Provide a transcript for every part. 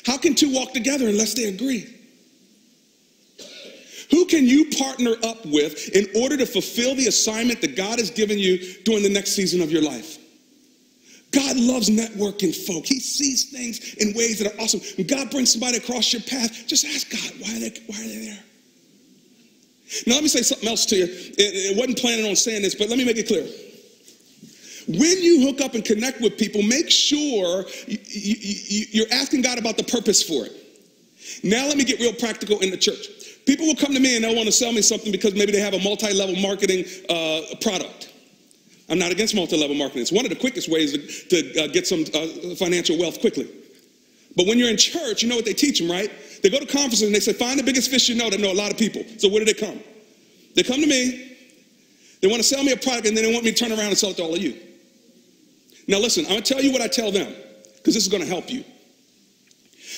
How can two walk together unless they agree? Who can you partner up with in order to fulfill the assignment that God has given you during the next season of your life? God loves networking folk. He sees things in ways that are awesome. When God brings somebody across your path, just ask God, why are they there? Now, let me say something else to you. I wasn't planning on saying this, but let me make it clear. When you hook up and connect with people, make sure you're asking God about the purpose for it. Now, let me get real practical in the church. People will come to me and they'll want to sell me something because maybe they have a multi-level marketing product. I'm not against multi-level marketing. It's one of the quickest ways to get some financial wealth quickly. But when you're in church, you know what they teach them, right? They go to conferences and they say, find the biggest fish you know that know a lot of people. So where do they come? They come to me. They want to sell me a product and then they want me to turn around and sell it to all of you. Now listen, I'm going to tell you what I tell them because this is going to help you.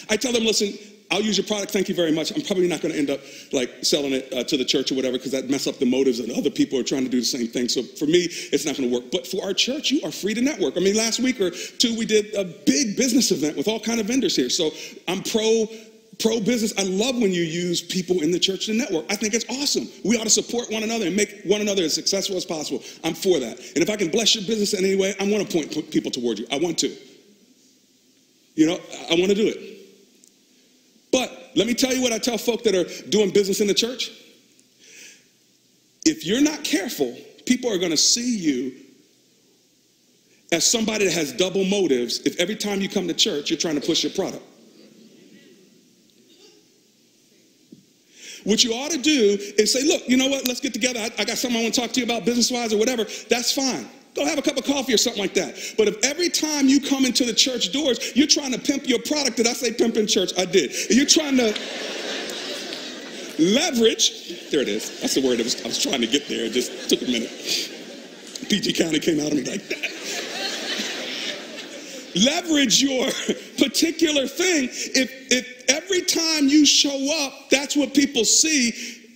I tell them, listen, I'll use your product, thank you very much. I'm probably not going to end up like selling it to the church or whatever because that mess up the motives and other people are trying to do the same thing. So for me, it's not going to work. But for our church, you are free to network. I mean, last week or two, we did a big business event with all kind of vendors here. So I'm pro business. I love when you use people in the church to network. I think it's awesome. We ought to support one another and make one another as successful as possible. I'm for that. And if I can bless your business in any way, I want to point people toward you. I want to. You know, I want to do it. But let me tell you what I tell folk that are doing business in the church. If you're not careful, people are going to see you as somebody that has double motives if every time you come to church, you're trying to push your product. What you ought to do is say, look, you know what? Let's get together. I got something I want to talk to you about business-wise or whatever. That's fine. Go have a cup of coffee or something like that. But if every time you come into the church doors, you're trying to pimp your product, did I say pimp in church? I did. And you're trying to leverage, there it is. That's the word I was trying to get there. It just took a minute. PG County came out of me like that. Leverage your particular thing. If every time you show up, that's what people see,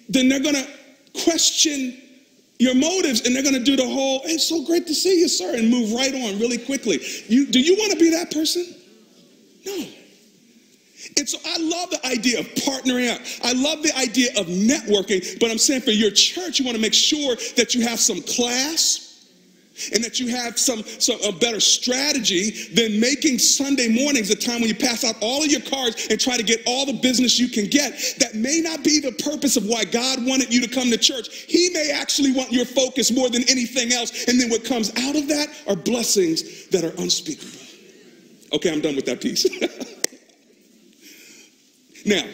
then they're going to question your motives, and they're going to do the whole, hey, it's so great to see you, sir, and move right on really quickly. Do you want to be that person? No. And so I love the idea of partnering up. I love the idea of networking, but I'm saying for your church, you want to make sure that you have some class and that you have a better strategy than making Sunday mornings a time when you pass out all of your cards and try to get all the business you can get. That may not be the purpose of why God wanted you to come to church. He may actually want your focus more than anything else. And then what comes out of that are blessings that are unspeakable. Okay, I'm done with that piece. Now,